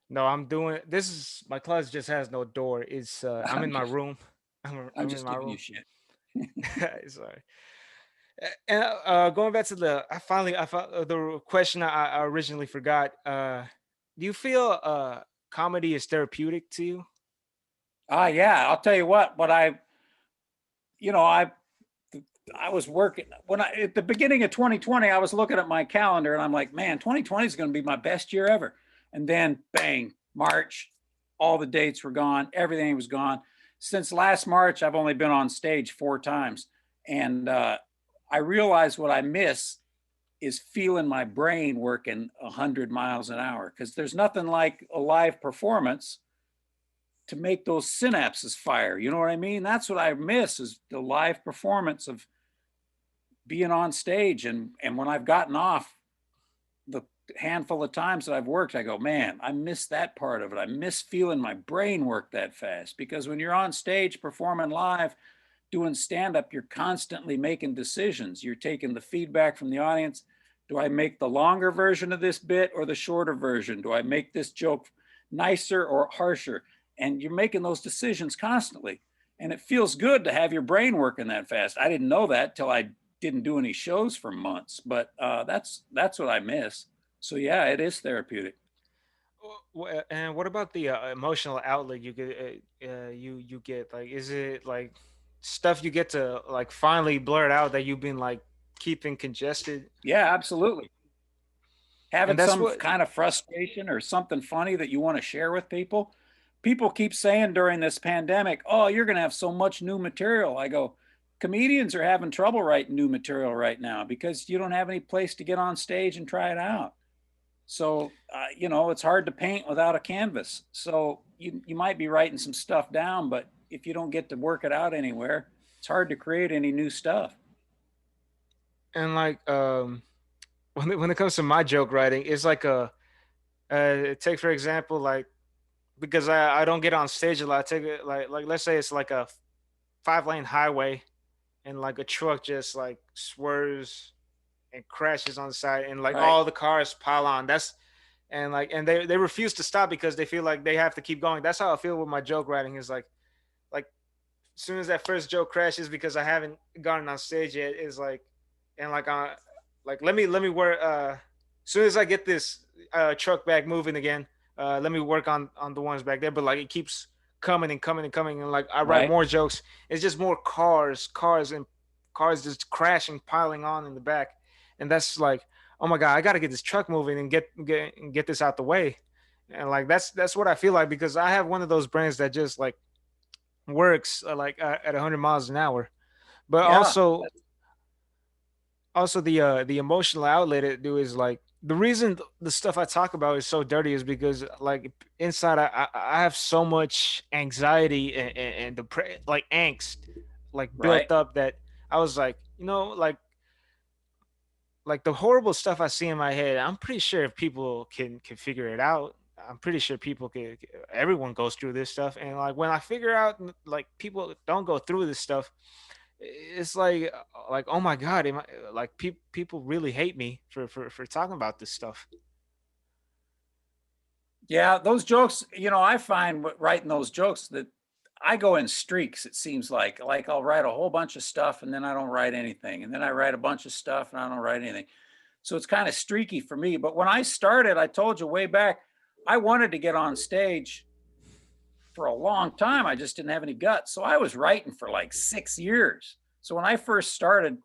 No, I'm doing this is my closet just has no door. It's I'm I'm in my just room. I'm I'm in just my giving you room. shit. Sorry. And going back to I found the question I originally forgot. Do you feel comedy is therapeutic to you? Ah, yeah. I'll tell you what you know, I was working when I at the beginning of 2020, I was looking at my calendar and I'm like, man, 2020 is going to be my best year ever. And then bang, March, all the dates were gone, everything was gone. Since last March, I've only been on stage 4 times. And I realized what I miss is feeling my brain working 100 miles an hour because there's nothing like a live performance to make those synapses fire. You know what I mean? That's what I miss is the live performance of being on stage. And when I've gotten off the handful of times that I've worked, I go, man, I miss that part of it. I miss feeling my brain work that fast because when you're on stage performing live, doing stand up, you're constantly making decisions. You're taking the feedback from the audience. Do I make the longer version of this bit or the shorter version? Do I make this joke nicer or harsher? And you're making those decisions constantly. And it feels good to have your brain working that fast. I didn't know that till I didn't do any shows for months, but that's what I miss. So yeah, it is therapeutic. And what about the emotional outlet you get? You get like, is it like stuff you get to like finally blurt out that you've been like keeping congested? Yeah, absolutely. Having And that's some what. kind of frustration or something funny that you want to share with people. People keep saying during this pandemic, oh, you're going to have so much new material. I go, comedians are having trouble writing new material right now because you don't have any place to get on stage and try it out. So, it's hard to paint without a canvas. So you might be writing some stuff down, but if you don't get to work it out anywhere, it's hard to create any new stuff. And like when it comes to my joke writing, it's like a take for example, like, because I don't get on stage a lot. Take it like let's say it's like a 5 lane highway, and like a truck just like swerves and crashes on the side, and like Right. all the cars pile on. And they refuse to stop because they feel like they have to keep going. That's how I feel with my joke writing. Is like as soon as that first joke crashes because I haven't gotten on stage yet, is like, and like let me work. As soon as I get this truck back moving again, let me work on the ones back there. But like it keeps coming and coming and coming, and like I write Right. more jokes. It's just more cars and cars just crashing, piling on in the back, and that's like, oh my god, I got to get this truck moving and get this out the way. And like that's what I feel like, because I have one of those brains that just like works like at 100 miles an hour. But Yeah. also the emotional outlet it do is like, the reason the stuff I talk about is so dirty is because like inside I have so much anxiety and like angst like Right. built up, that I was like, like the horrible stuff I see in my head, I'm pretty sure if people can figure it out, I'm pretty sure people can. Everyone goes through this stuff, and like when I figure out like people don't go through this stuff, it's like oh my god, like people really hate me for talking about this stuff. Yeah, those jokes, I find writing those jokes that I go in streaks, it seems like I'll write a whole bunch of stuff and then I don't write anything. And then I write a bunch of stuff and I don't write anything. So it's kind of streaky for me. But when I started, I told you way back, I wanted to get on stage for a long time. I just didn't have any guts. So I was writing for like 6 years. So when I first started,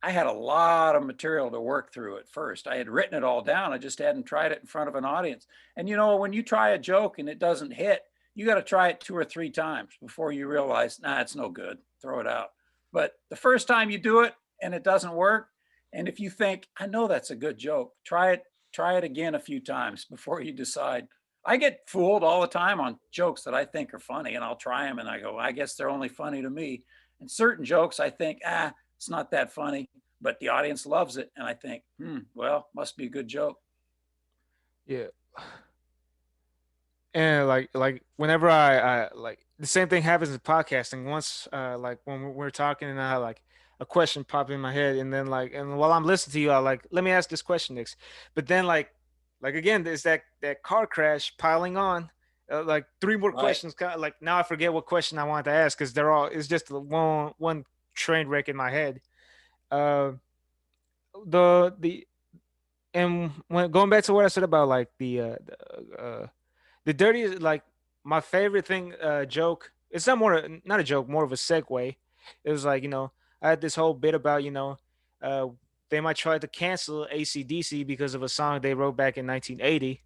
I had a lot of material to work through at first. I had written it all down. I just hadn't tried it in front of an audience. And when you try a joke and it doesn't hit, you got to try it 2 or 3 times before you realize, nah, it's no good. Throw it out. But the first time you do it and it doesn't work, and if you think, I know that's a good joke, try it again a few times before you decide. I get fooled all the time on jokes that I think are funny, and I'll try them and I go, I guess they're only funny to me. And certain jokes I think, it's not that funny, but the audience loves it. And I think, well, must be a good joke. Yeah. And like whenever I like the same thing happens in podcasting. Once like when we're talking and I like a question pop in my head, and then like, and while I'm listening to you, I like, let me ask this question next. But then like again, there's that car crash piling on. Like three more Right. questions. Like now I forget what question I wanted to ask, because they're all, it's just one train wreck in my head. Uh, the and when going back to what I said about like the dirtiest, like my favorite thing, joke. It's not a joke, more of a segue. It was like, I had this whole bit about, uh, they might try to cancel ACDC because of a song they wrote back in 1980,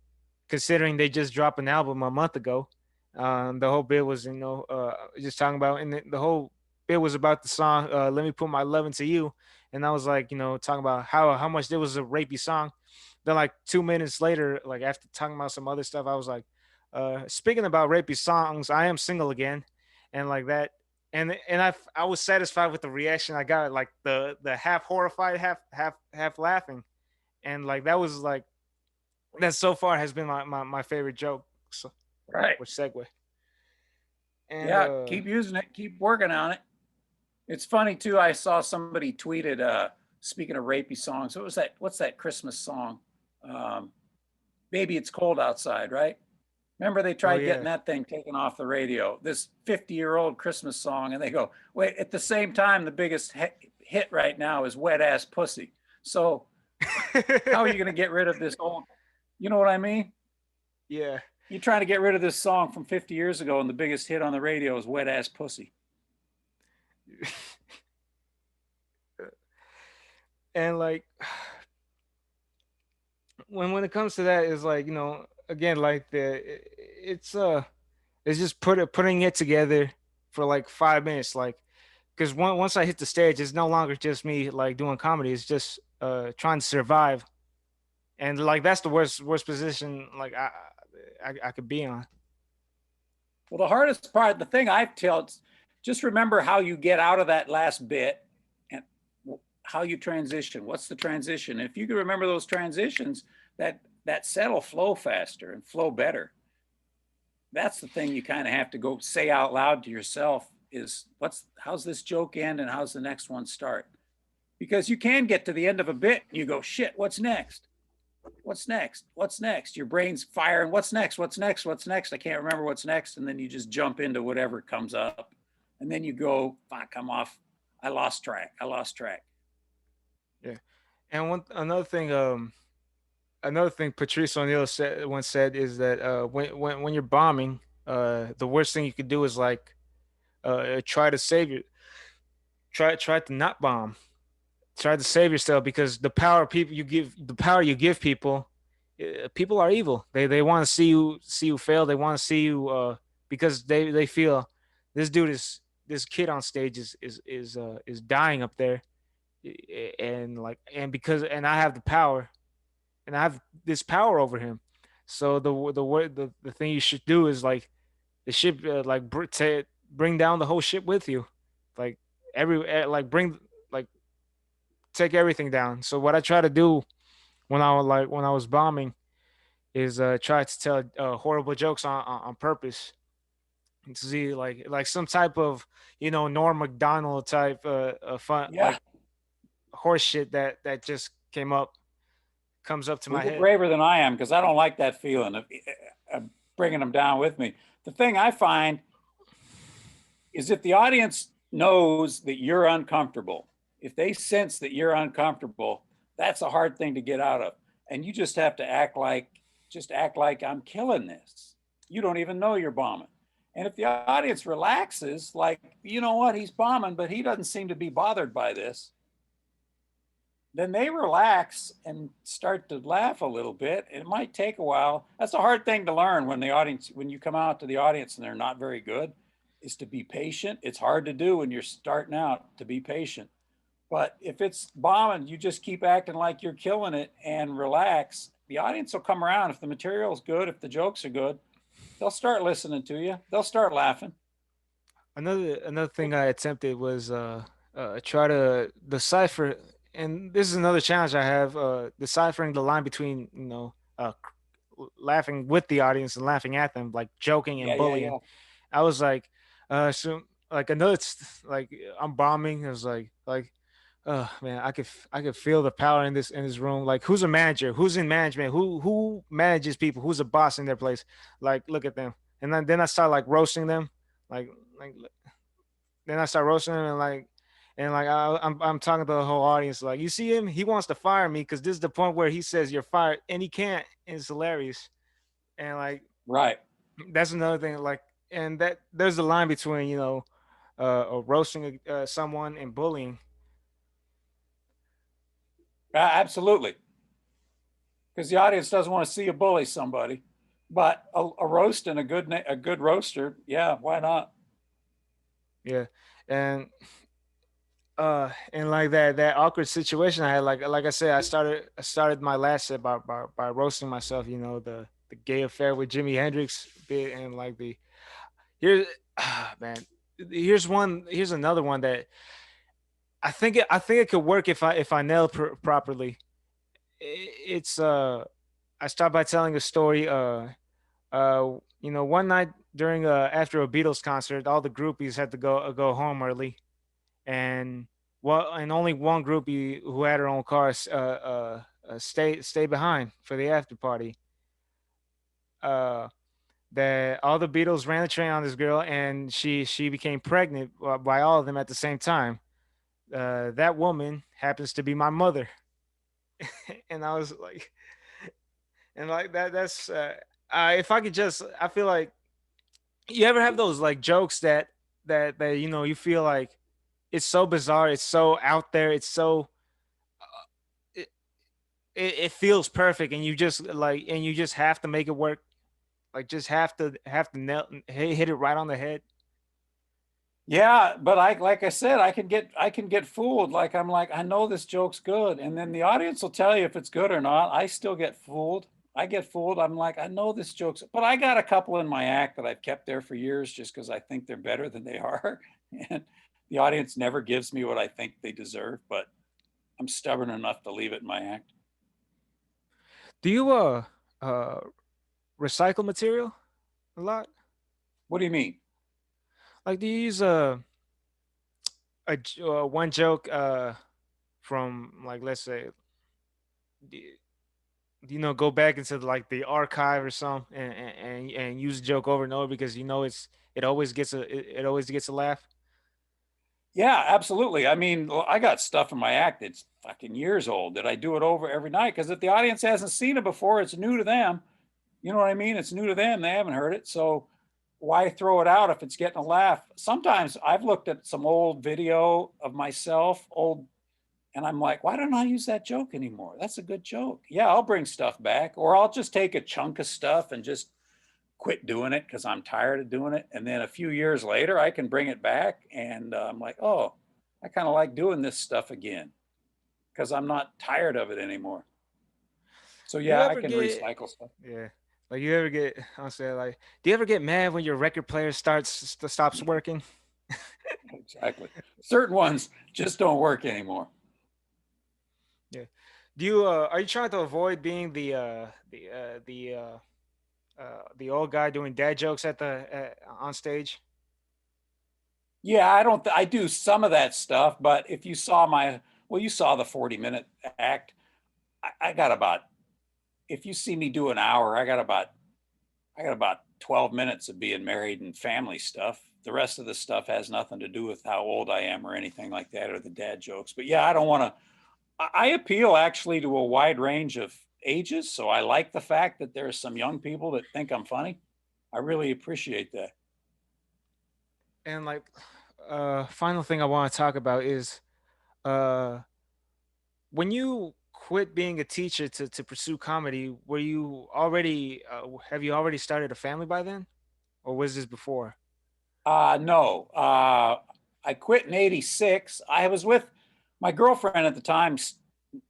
considering they just dropped an album a month ago. The whole bit was, just talking about, and the whole bit was about the song, "Let Me Put My Love Into You," and I was like, talking about how much it was a rapey song. Then like 2 minutes later, like after talking about some other stuff, I was like, Speaking about rapey songs, I am single again, and like that, and I was satisfied with the reaction I got, like the half horrified, half laughing, and like that was like that so far has been my favorite joke. So, Right. which segue, and Yeah, keep using it, keep working on it. It's funny too. I saw somebody tweeted, speaking of rapey songs, what was that? What's that Christmas song? Um, Baby, it's cold outside, right? Remember they oh tried getting yeah. that thing taken off the radio, this 50-year-old Christmas song, and they go, wait, at the same time, the biggest hit right now is Wet Ass Pussy. So how are you going to get rid of this old, you know what I mean? Yeah. You're trying to get rid of this song from 50 years ago, and the biggest hit on the radio is Wet Ass Pussy. And like when it comes to that, is like, again, like it's it's just putting it together for like 5 minutes, like, because once I hit the stage, it's no longer just me like doing comedy. It's just trying to survive, and like that's the worst position like I could be on. Well, the hardest part, the thing I've told, just remember how you get out of that last bit and how you transition. What's the transition? If you can remember those transitions, that set will flow faster and flow better. That's the thing you kind of have to go say out loud to yourself is how's this joke end and how's the next one start? Because you can get to the end of a bit and you go, shit, what's next? What's next? What's next? Your brain's firing. What's next? What's next? What's next? I can't remember what's next. And then you just jump into whatever comes up. And then you go, fuck, I'm off. I lost track. I lost track. Yeah, and another thing Patrice O'Neill once said is that when you're bombing, the worst thing you could do is like try to save your try to not bomb, try to save yourself, because the power you give people, people are evil. They want to see you fail. They want to see you because they feel this kid on stage is dying up there, and like, and I have the power, and I have this power over him. So the thing you should do is like the ship, like bring down the whole ship with you, like like bring, like, take everything down. So what I try to do when I was bombing is try to tell horrible jokes on purpose, to see like some type of Norm Macdonald type fun, Yeah. like horse shit that just comes up to Well, my you're head. braver than I am because I don't like that feeling of bringing them down with me. The thing I find is if the audience knows that you're uncomfortable, if they sense that you're uncomfortable, that's a hard thing to get out of. And you just have to act like I'm killing this. You don't even know you're bombing. And if the audience relaxes, like, you know what, he's bombing, but he doesn't seem to be bothered by this, then they relax and start to laugh a little bit. It might take a while. That's a hard thing to learn when you come out to the audience and they're not very good, is to be patient. It's hard to do when you're starting out, to be patient. But if it's bombing, you just keep acting like you're killing it and relax. The audience will come around. If the material is good, if the jokes are good, they'll start listening to you. They'll start laughing. Another thing I attempted was try to decipher, and this is another challenge I have, deciphering the line between laughing with the audience and laughing at them, like joking Yeah, and yeah, bullying. yeah. I was like, so like another like I'm bombing. I was like, oh man, I could feel the power in this room. Like, who's a manager? Who's in management? Who manages people? Who's a boss in their place? Like, look at them. And then I start like roasting them, like like then I start roasting them, and like I'm talking to the whole audience, like, you see him, he wants to fire me because this is the point where he says you're fired and he can't, and it's hilarious. And like Right. that's another thing, like, and that there's a line between roasting someone and bullying. Absolutely. Because the audience doesn't want to see you bully somebody. But a roast and a good roaster, yeah, why not? Yeah. And like that awkward situation I had, like I said, I started my last set by roasting myself, the gay affair with Jimi Hendrix bit, and like the here, man, here's another one that I think it could work if I nail it properly. It's I start by telling a story. One night during after a Beatles concert, all the groupies had to go home early, and and only one groupie who had her own car stay behind for the after party. Uh, that all the Beatles ran the train on this girl, and she became pregnant by all of them at the same time. That woman happens to be my mother, and I was like, and like that's if I could just, I feel like you ever have those like jokes that you feel like it's so bizarre, it's so out there, it's so it, it feels perfect, and you just have to make it work, like just have to nail hit it right on the head. Yeah, but I like I said, I can get fooled. Like I'm like, I know this joke's good. And then the audience will tell you if it's good or not. I still get fooled. I get fooled. I'm like, I know this joke's, but I got a couple in my act that I've kept there for years just because I think they're better than they are. And the audience never gives me what I think they deserve, but I'm stubborn enough to leave it in my act. Do you uh recycle material a lot? What do you mean? Like, do you use one joke from, like, let's say, d- go back into like the archive or something, and use the joke over and over because it always gets a laugh. Yeah, absolutely. I mean, I got stuff in my act that's fucking years old that I do it over every night because if the audience hasn't seen it before, it's new to them. You know what I mean? It's new to them. They haven't heard it. So why throw it out if it's getting a laugh? Sometimes I've looked at some old video of myself, and I'm like, why don't I use that joke anymore? That's a good joke. Yeah, I'll bring stuff back, or I'll just take a chunk of stuff and just quit doing it because I'm tired of doing it. And then a few years later, I can bring it back. And I'm like, oh, I kind of like doing this stuff again because I'm not tired of it anymore. So Do you yeah, I ever can get recycle stuff. Yeah, like, you ever get I'll say, like, do you ever get mad when your record player stops working? Exactly. Certain ones just don't work anymore. Yeah. Do you are you trying to avoid being the old guy doing dad jokes on stage? Yeah, I don't, I do some of that stuff, but if you saw well, you saw the 40-minute act. I got about, if you see me do an hour, I got about 12 minutes of being married and family stuff. The rest of the stuff has nothing to do with how old I am or anything like that or the dad jokes. But yeah, I don't want to, I appeal actually to a wide range of ages. So I like the fact that there are some young people that think I'm funny. I really appreciate that. And like, final thing I want to talk about is uh when you quit being a teacher to pursue comedy, were you already have you already started a family by then, or was this before? No, I quit in '86. I was with my girlfriend at the time,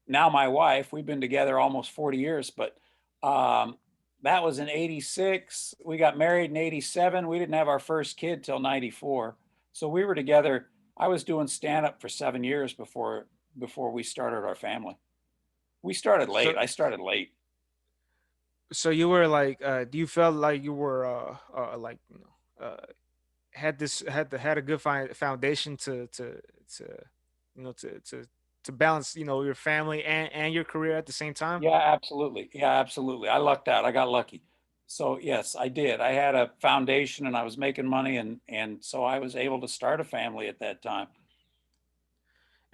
now my wife. We've been together almost 40 years, but um, that was in '86. We got married in '87. We didn't have our first kid till '94. So we were together. I was doing stand up for 7 years before we started our family. We started late. So I started late. so you were like, do you felt like you were like, had a good foundation to to balance, your family and your career at the same time? Yeah, absolutely. Yeah, absolutely. I lucked out. I got lucky. So yes, I did. I had a foundation and I was making money and so I was able to start a family at that time.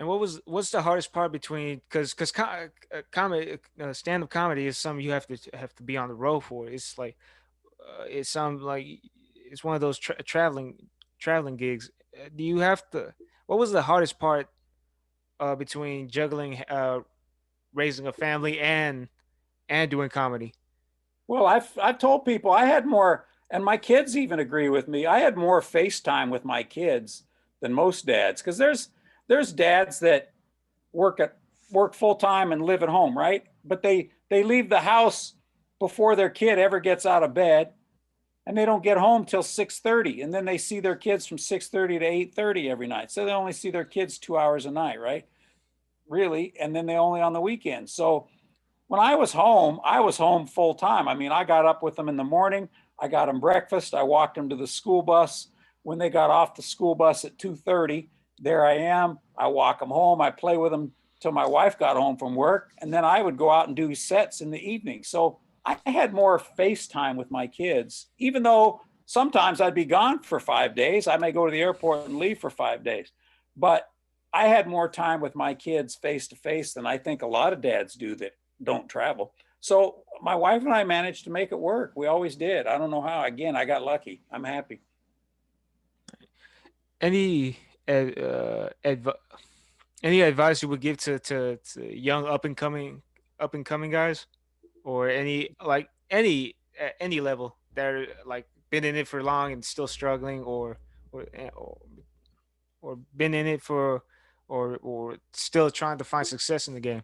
And what's the hardest part between, because comedy, stand up comedy is something you have to be on the road for. It's like, it's some like it's one of those traveling gigs. Do you have to? What was the hardest part between juggling raising a family and doing comedy? Well, I've told people I had more, and my kids even agree with me. I had more FaceTime with my kids than most dads because there's dads that work at work full time and live at home, right? But they leave the house before their kid ever gets out of bed, and they don't get home till 6:30, and then they see their kids from 6:30 to 8:30 every night. So they only see their kids 2 hours a night, right? Really, and then they only on the weekends. So when I was home full time. I mean, I got up with them in the morning. I got them breakfast. I walked them to the school bus. When they got off the school bus at 2:30, there I am. I walk them home. I play with them till my wife got home from work, and then I would go out and do sets in the evening. So I had more face time with my kids, even though sometimes I'd be gone for 5 days. I may go to the airport and leave for 5 days, but I had more time with my kids face to face than I think a lot of dads do that don't travel. So my wife and I managed to make it work. We always did. I don't know how. Again, I got lucky. I'm happy. Any adv any advice you would give to young up and coming guys, or any like at any level that are like been in it for long and still struggling, or or been in it for or still trying to find success in the game?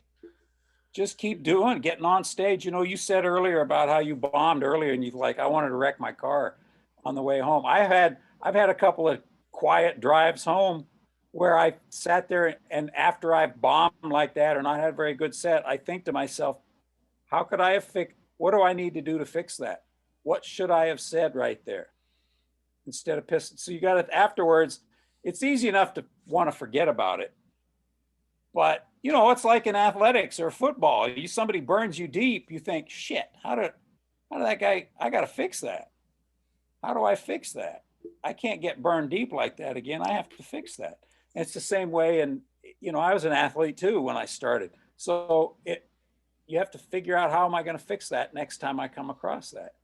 Just keep doing, getting on stage. You know, you said earlier about how you bombed earlier and you like, I wanted to wreck my car on the way home. I've had a couple of quiet drives home where I sat there and after I've bombed like that or not had a very good set, I think to myself, how could I have fixed, what do I need to do to fix that? What should I have said right there instead of pissing? So you got it afterwards. It's easy enough to want to forget about it. But you know, it's like in athletics or football. Somebody burns you deep, you think, shit, how did that guy, I gotta fix that. How do I fix that? I can't get burned deep like that again. I have to fix that. And it's the same way. And you know, I was an athlete too when I started. So you have to figure out how am I going to fix that next time I come across that.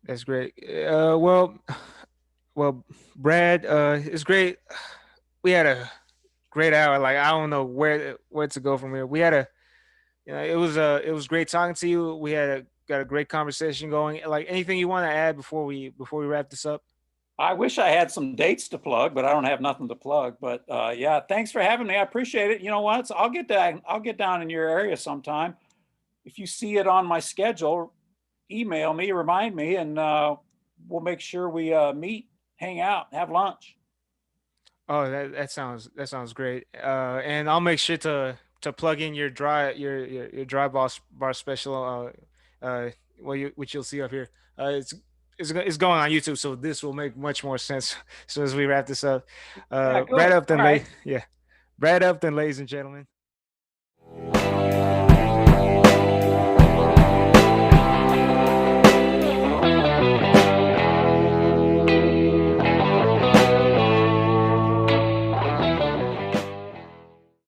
That's great. Well, Brad, it's great. We had a great hour. Like I don't know where to go from here. We had a it was great talking to you. We had got a great conversation going. Like anything you want to add before we wrap this up? I wish I had some dates to plug, but I don't have nothing to plug. But yeah, thanks for having me. I appreciate it. You know what? So I'll get down in your area sometime. If you see it on my schedule, email me, remind me, and we'll make sure we meet, hang out, have lunch. Oh, that sounds great. And I'll make sure to plug in your dry bar special. Which you'll see up here. It's going on YouTube, so this will make much more sense as soon as we wrap this up. Yeah, Brad good. All Upton, right. Brad Upton, ladies and gentlemen.